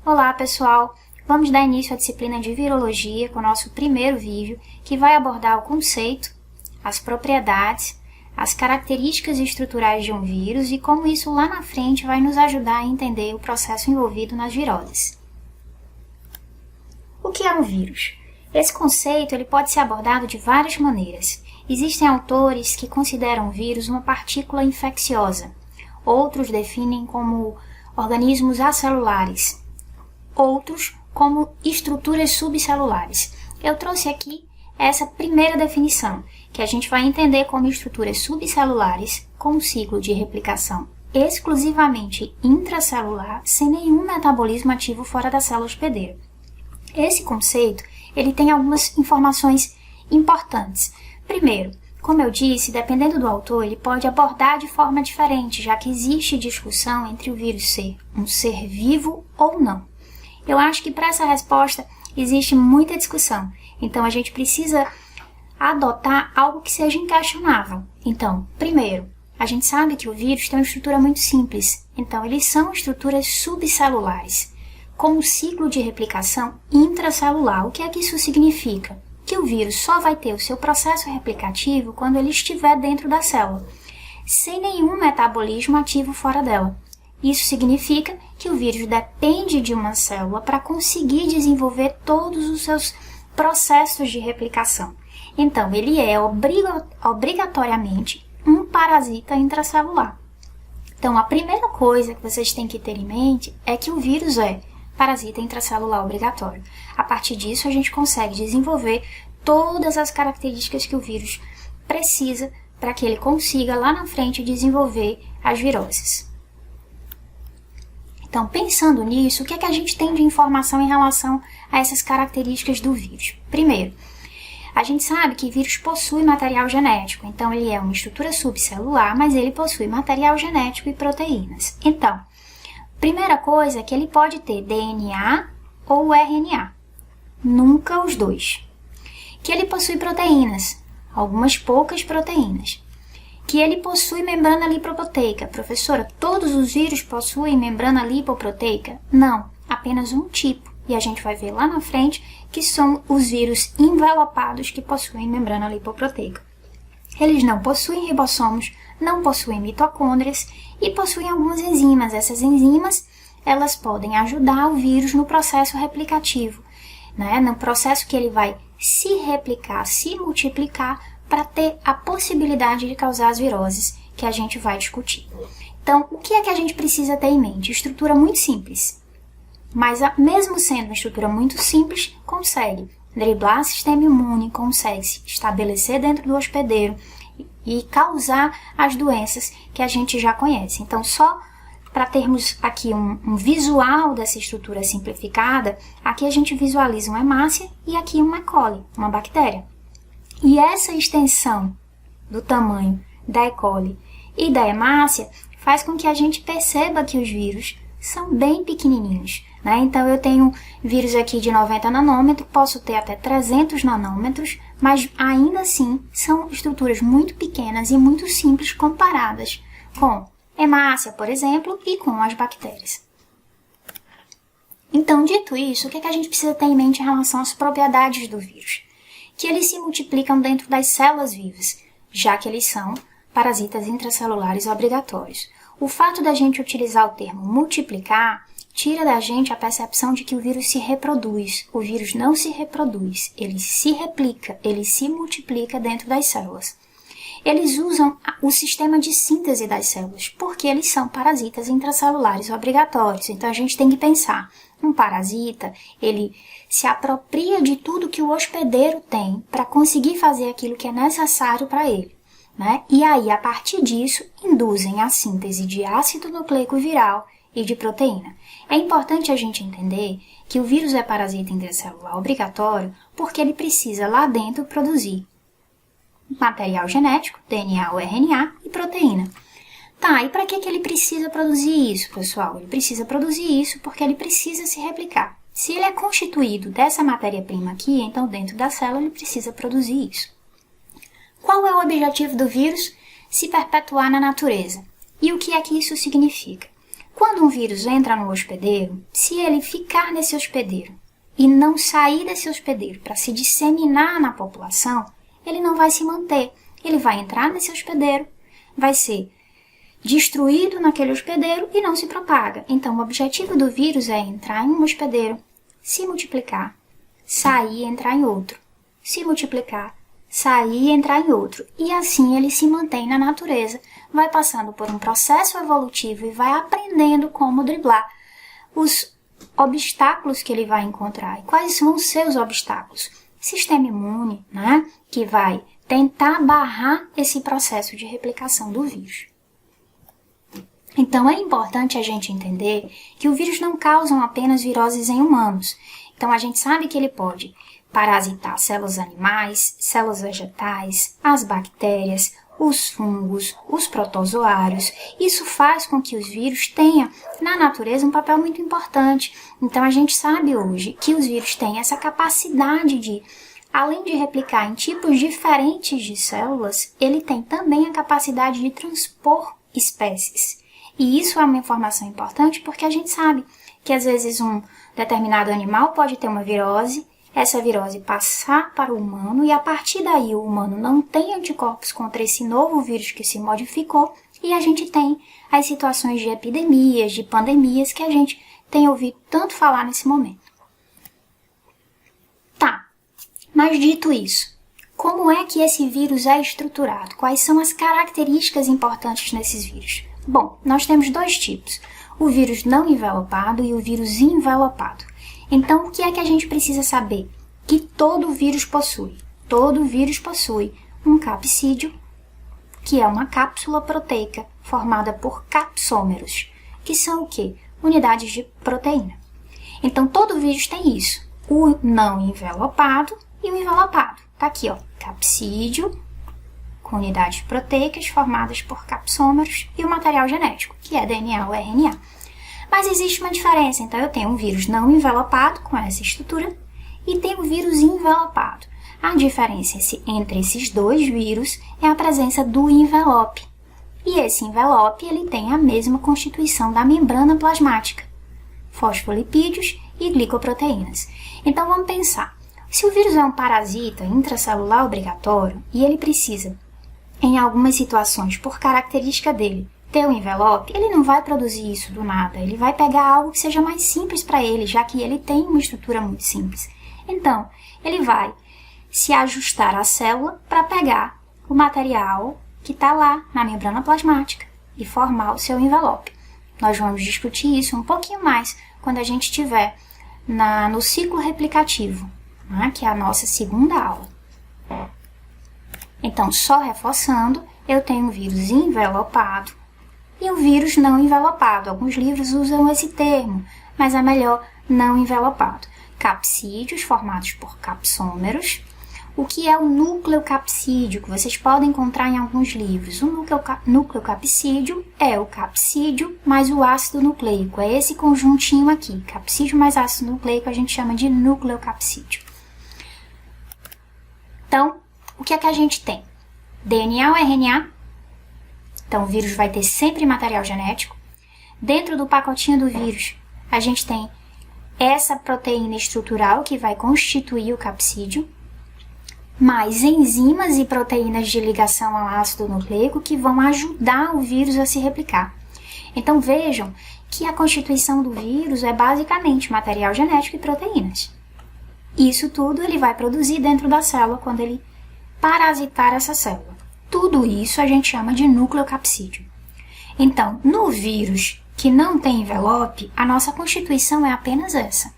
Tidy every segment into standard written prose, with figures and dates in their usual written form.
Olá pessoal, vamos dar início à disciplina de Virologia com o nosso primeiro vídeo que vai abordar o conceito, as propriedades, as características estruturais de um vírus e como isso lá na frente vai nos ajudar a entender o processo envolvido nas viroses. O que é um vírus? Esse conceito ele pode ser abordado de várias maneiras. Existem autores que consideram o vírus uma partícula infecciosa, outros definem como organismos acelulares, outros como estruturas subcelulares. Eu trouxe aqui essa primeira definição, que a gente vai entender como estruturas subcelulares com um ciclo de replicação exclusivamente intracelular, sem nenhum metabolismo ativo fora da célula hospedeira. Esse conceito ele tem algumas informações importantes. Primeiro, como eu disse, dependendo do autor, ele pode abordar de forma diferente, já que existe discussão entre o vírus ser um ser vivo ou não. Eu acho que para essa resposta existe muita discussão, então a gente precisa adotar algo que seja inquestionável. Então, primeiro, a gente sabe que o vírus tem uma estrutura muito simples, então eles são estruturas subcelulares, com um ciclo de replicação intracelular. O que é que isso significa? Que o vírus só vai ter o seu processo replicativo quando ele estiver dentro da célula, sem nenhum metabolismo ativo fora dela. Isso significa que o vírus depende de uma célula para conseguir desenvolver todos os seus processos de replicação. Então, ele é obrigatoriamente um parasita intracelular. Então, a primeira coisa que vocês têm que ter em mente é que o vírus é parasita intracelular obrigatório. A partir disso, a gente consegue desenvolver todas as características que o vírus precisa para que ele consiga lá na frente desenvolver as viroses. Então, pensando nisso, o que é que a gente tem de informação em relação a essas características do vírus? Primeiro, a gente sabe que vírus possui material genético, então ele é uma estrutura subcelular, mas ele possui material genético e proteínas. Então, primeira coisa é que ele pode ter DNA ou RNA, nunca os dois. Que ele possui proteínas, algumas poucas proteínas. Que ele possui membrana lipoproteica. Professora, todos os vírus possuem membrana lipoproteica? Não, apenas um tipo. E a gente vai ver lá na frente que são os vírus envelopados que possuem membrana lipoproteica. Eles não possuem ribossomos, não possuem mitocôndrias e possuem algumas enzimas. Essas enzimas, elas podem ajudar o vírus no processo replicativo, né? No processo que ele vai se replicar, se multiplicar, para ter a possibilidade de causar as viroses que a gente vai discutir. Então, o que é que a gente precisa ter em mente? Estrutura muito simples, mas mesmo sendo uma estrutura muito simples, consegue driblar o sistema imune, consegue se estabelecer dentro do hospedeiro e causar as doenças que a gente já conhece. Então, só para termos aqui um visual dessa estrutura simplificada, aqui a gente visualiza uma hemácia e aqui uma E. coli, uma bactéria. E essa extensão do tamanho da E. coli e da hemácia faz com que a gente perceba que os vírus são bem pequenininhos, né? Então, eu tenho vírus aqui de 90 nanômetros, posso ter até 300 nanômetros, mas ainda assim são estruturas muito pequenas e muito simples comparadas com hemácia, por exemplo, e com as bactérias. Então, dito isso, o que é que a gente precisa ter em mente em relação às propriedades do vírus? Que eles se multiplicam dentro das células vivas, já que eles são parasitas intracelulares obrigatórios. O fato da gente utilizar o termo multiplicar tira da gente a percepção de que o vírus se reproduz. O vírus não se reproduz, ele se replica, ele se multiplica dentro das células. Eles usam o sistema de síntese das células, porque eles são parasitas intracelulares obrigatórios. Então, a gente tem que pensar, um parasita, ele se apropria de tudo que o hospedeiro tem para conseguir fazer aquilo que é necessário para ele, né? E aí, a partir disso, induzem a síntese de ácido nucleico viral e de proteína. É importante a gente entender que o vírus é parasita intracelular obrigatório porque ele precisa lá dentro produzir material genético, DNA ou RNA e proteína. Tá, e para que ele precisa produzir isso, pessoal? Ele precisa produzir isso porque ele precisa se replicar. Se ele é constituído dessa matéria-prima aqui, então dentro da célula ele precisa produzir isso. Qual é o objetivo do vírus? Se perpetuar na natureza. E o que é que isso significa? Quando um vírus entra no hospedeiro, se ele ficar nesse hospedeiro e não sair desse hospedeiro para se disseminar na população, ele não vai se manter. Ele vai entrar nesse hospedeiro, vai ser destruído naquele hospedeiro e não se propaga. Então, o objetivo do vírus é entrar em um hospedeiro, se multiplicar, sair e entrar em outro. Se multiplicar, sair e entrar em outro. E assim ele se mantém na natureza, vai passando por um processo evolutivo e vai aprendendo como driblar os obstáculos que ele vai encontrar. E quais vão ser os obstáculos? Sistema imune, né? Que vai tentar barrar esse processo de replicação do vírus. Então, é importante a gente entender que o vírus não causa apenas viroses em humanos. Então, a gente sabe que ele pode parasitar células animais, células vegetais, as bactérias, os fungos, os protozoários. Isso faz com que os vírus tenham na natureza um papel muito importante. Então, a gente sabe hoje que os vírus têm essa capacidade de, além de replicar em tipos diferentes de células, ele tem também a capacidade de transpor espécies. E isso é uma informação importante porque a gente sabe que às vezes um determinado animal pode ter uma virose, essa virose passar para o humano e a partir daí o humano não tem anticorpos contra esse novo vírus que se modificou e a gente tem as situações de epidemias, de pandemias que a gente tem ouvido tanto falar nesse momento. Tá, mas dito isso, como é que esse vírus é estruturado? Quais são as características importantes nesses vírus? Bom, nós temos dois tipos, o vírus não envelopado e o vírus envelopado. Então, o que é que a gente precisa saber? Que todo vírus possui. Todo vírus possui um capsídio, que é uma cápsula proteica formada por capsômeros, que são o quê? Unidades de proteína. Então, todo vírus tem isso. O não envelopado e o envelopado. Tá aqui, ó, capsídio, com unidades proteicas formadas por capsômeros e o material genético, que é DNA ou RNA. Mas existe uma diferença, então eu tenho um vírus não envelopado, com essa estrutura, e tenho um vírus envelopado. A diferença entre esses dois vírus é a presença do envelope. E esse envelope ele tem a mesma constituição da membrana plasmática, fosfolipídios e glicoproteínas. Então vamos pensar, se o vírus é um parasita intracelular obrigatório e ele precisa, em algumas situações, por característica dele, ter um envelope, ele não vai produzir isso do nada, ele vai pegar algo que seja mais simples para ele, já que ele tem uma estrutura muito simples. Então, ele vai se ajustar à célula para pegar o material que está lá na membrana plasmática e formar o seu envelope. Nós vamos discutir isso um pouquinho mais quando a gente estiver no ciclo replicativo, né, que é a nossa segunda aula. Então, só reforçando, eu tenho um vírus envelopado e um vírus não envelopado. Alguns livros usam esse termo, mas é melhor não envelopado. Capsídeos formados por capsômeros. O que é o núcleo capsídeo, que vocês podem encontrar em alguns livros? O núcleo capsídeo é o capsídeo mais o ácido nucleico. É esse conjuntinho aqui. Capsídeo mais ácido nucleico a gente chama de núcleo capsídeo. Então, o que é que a gente tem? DNA ou RNA. Então, o vírus vai ter sempre material genético. Dentro do pacotinho do vírus, a gente tem essa proteína estrutural que vai constituir o capsídeo, mais enzimas e proteínas de ligação ao ácido nucleico que vão ajudar o vírus a se replicar. Então, vejam que a constituição do vírus é basicamente material genético e proteínas. Isso tudo ele vai produzir dentro da célula quando ele parasitar essa célula. Tudo isso a gente chama de núcleo capsídeo. Então, no vírus que não tem envelope, a nossa constituição é apenas essa.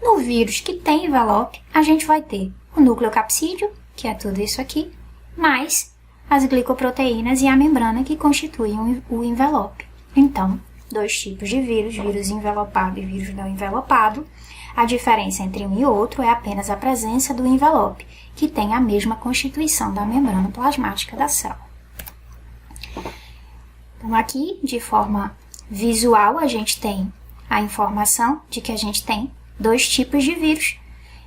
No vírus que tem envelope, a gente vai ter o núcleo capsídeo, que é tudo isso aqui, mais as glicoproteínas e a membrana que constituem o envelope. Então, dois tipos de vírus, vírus envelopado e vírus não envelopado. A diferença entre um e outro é apenas a presença do envelope, que tem a mesma constituição da membrana plasmática da célula. Então, aqui, de forma visual, a gente tem a informação de que a gente tem dois tipos de vírus,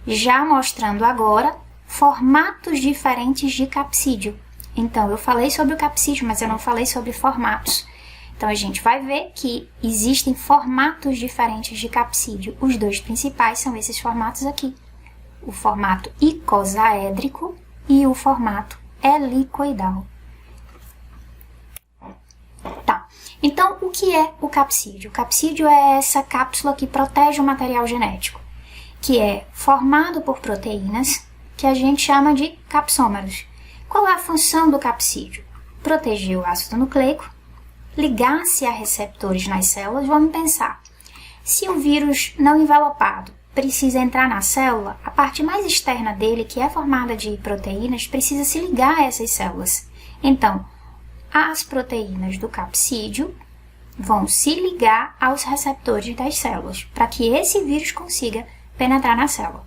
já mostrando agora formatos diferentes de capsídeo. Então, eu falei sobre o capsídeo, mas eu não falei sobre formatos. Então, a gente vai ver que existem formatos diferentes de capsídeo. Os dois principais são esses formatos aqui. O formato icosaédrico e o formato helicoidal. Tá, então o que é o capsídeo? O capsídeo é essa cápsula que protege o material genético, que é formado por proteínas que a gente chama de capsômeros. Qual é a função do capsídeo? Proteger o ácido nucleico, ligar-se a receptores nas células. Vamos pensar, se o vírus não envelopado precisa entrar na célula, a parte mais externa dele, que é formada de proteínas, precisa se ligar a essas células. Então, as proteínas do capsídeo vão se ligar aos receptores das células, para que esse vírus consiga penetrar na célula.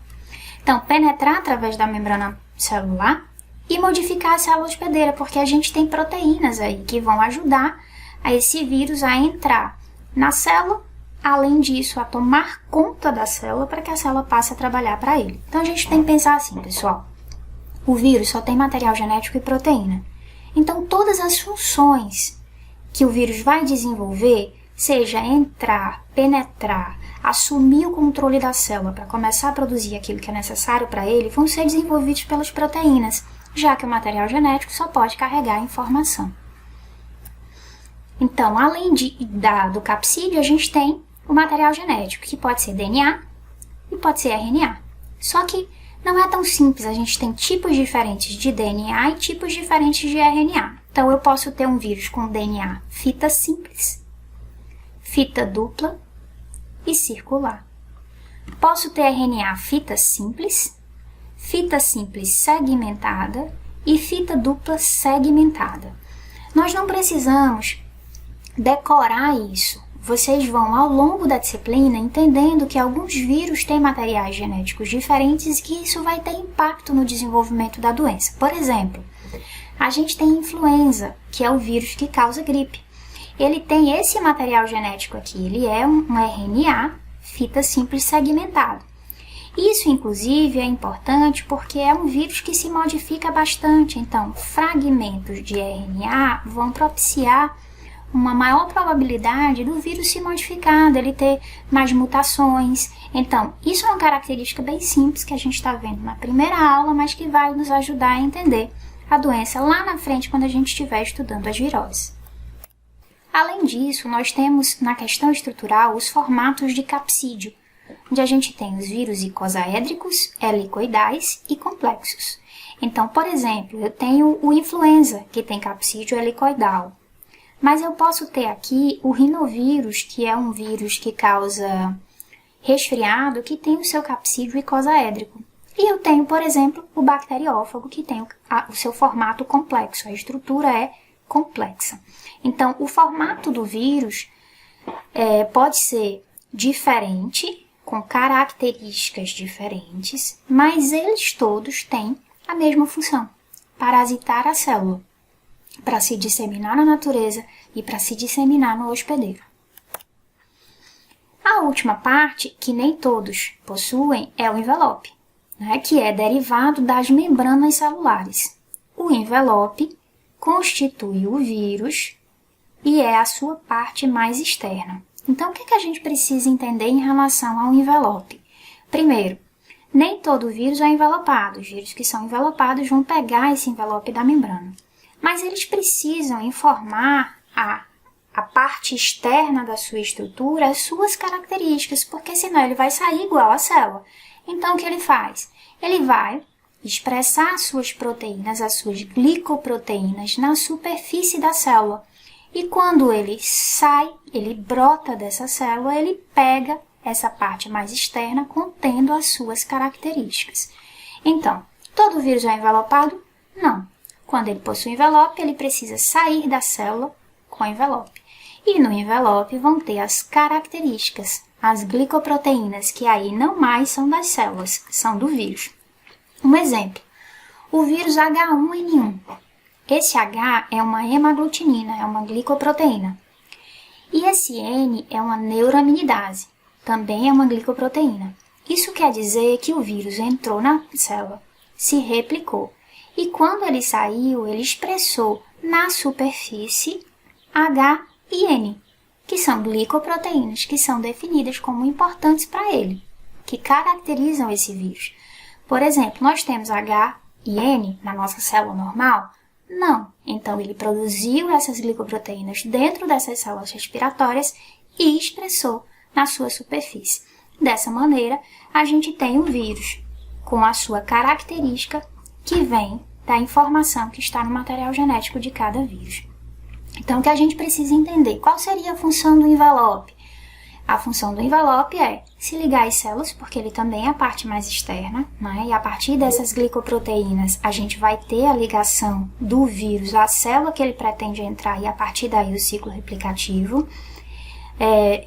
Então, penetrar através da membrana celular e modificar a célula hospedeira, porque a gente tem proteínas aí que vão ajudar a esse vírus a entrar na célula, além disso, a tomar conta da célula para que a célula passe a trabalhar para ele. Então, a gente tem que pensar assim, pessoal. O vírus só tem material genético e proteína. Então, todas as funções que o vírus vai desenvolver, seja entrar, penetrar, assumir o controle da célula para começar a produzir aquilo que é necessário para ele, vão ser desenvolvidos pelas proteínas, já que o material genético só pode carregar a informação. Então, além do capsídeo, a gente tem o material genético, que pode ser DNA e pode ser RNA. Só que não é tão simples, a gente tem tipos diferentes de DNA e tipos diferentes de RNA. Então, eu posso ter um vírus com DNA fita simples, fita dupla e circular. Posso ter RNA fita simples segmentada e fita dupla segmentada. Nós não precisamos decorar isso. Vocês vão, ao longo da disciplina, entendendo que alguns vírus têm materiais genéticos diferentes e que isso vai ter impacto no desenvolvimento da doença. Por exemplo, a gente tem influenza, que é o vírus que causa gripe. Ele tem esse material genético aqui, ele é um RNA fita simples segmentado. Isso, inclusive, é importante porque é um vírus que se modifica bastante, então fragmentos de RNA vão propiciar uma maior probabilidade do vírus se modificar, dele ter mais mutações. Então, isso é uma característica bem simples que a gente está vendo na primeira aula, mas que vai nos ajudar a entender a doença lá na frente quando a gente estiver estudando as viroses. Além disso, nós temos na questão estrutural os formatos de capsídeo, onde a gente tem os vírus icosaédricos, helicoidais e complexos. Então, por exemplo, eu tenho o influenza, que tem capsídeo helicoidal. Mas eu posso ter aqui o rinovírus, que é um vírus que causa resfriado, que tem o seu capsídeo icosaédrico. E eu tenho, por exemplo, o bacteriófago, que tem o seu formato complexo, a estrutura é complexa. Então, o formato do vírus pode ser diferente, com características diferentes, mas eles todos têm a mesma função, parasitar a célula, para se disseminar na natureza e para se disseminar no hospedeiro. A última parte, que nem todos possuem, é o envelope, que é derivado das membranas celulares. O envelope constitui o vírus e é a sua parte mais externa. Então, o que a gente precisa entender em relação ao envelope? Primeiro, nem todo vírus é envelopado. Os vírus que são envelopados vão pegar esse envelope da membrana. Mas eles precisam informar a parte externa da sua estrutura as suas características, porque senão ele vai sair igual à célula. Então, o que ele faz? Ele vai expressar as suas proteínas, as suas glicoproteínas, na superfície da célula. E quando ele sai, ele brota dessa célula, ele pega essa parte mais externa contendo as suas características. Então, todo vírus é envelopado? Não. Quando ele possui envelope, ele precisa sair da célula com envelope. E no envelope vão ter as características, as glicoproteínas, que aí não mais são das células, são do vírus. Um exemplo, o vírus H1N1. Esse H é uma hemaglutinina, é uma glicoproteína. E esse N é uma neuraminidase, também é uma glicoproteína. Isso quer dizer que o vírus entrou na célula, se replicou. E quando ele saiu, ele expressou na superfície H e N, que são glicoproteínas que são definidas como importantes para ele, que caracterizam esse vírus. Por exemplo, nós temos H e N na nossa célula normal? Não. Então, ele produziu essas glicoproteínas dentro dessas células respiratórias e expressou na sua superfície. Dessa maneira, a gente tem um vírus com a sua característica que vem da informação que está no material genético de cada vírus. Então, o que a gente precisa entender? Qual seria a função do envelope? A função do envelope é se ligar às células, porque ele também é a parte mais externa, né? E a partir dessas glicoproteínas, a gente vai ter a ligação do vírus à célula que ele pretende entrar e a partir daí o ciclo replicativo.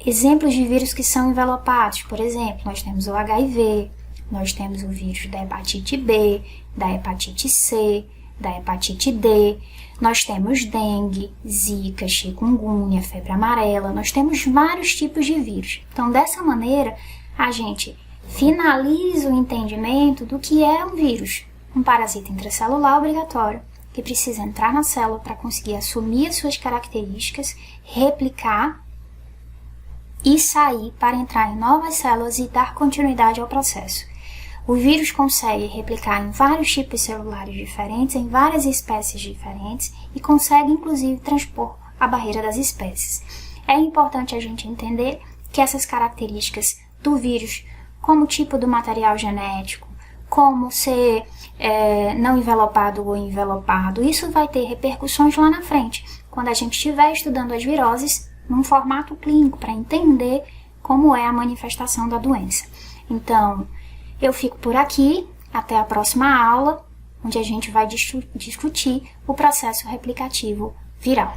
Exemplos de vírus que são envelopados, por exemplo, nós temos o HIV, nós temos o vírus da hepatite B, da hepatite C, da hepatite D, nós temos dengue, zika, chikungunya, febre amarela, nós temos vários tipos de vírus. Então, dessa maneira, a gente finaliza o entendimento do que é um vírus, um parasita intracelular obrigatório, que precisa entrar na célula para conseguir assumir as suas características, replicar e sair para entrar em novas células e dar continuidade ao processo. O vírus consegue replicar em vários tipos celulares diferentes, em várias espécies diferentes e consegue, inclusive, transpor a barreira das espécies. É importante a gente entender que essas características do vírus, como o tipo do material genético, como ser não envelopado ou envelopado, isso vai ter repercussões lá na frente, quando a gente estiver estudando as viroses num formato clínico, para entender como é a manifestação da doença. Então, eu fico por aqui, até a próxima aula, onde a gente vai discutir o processo replicativo viral.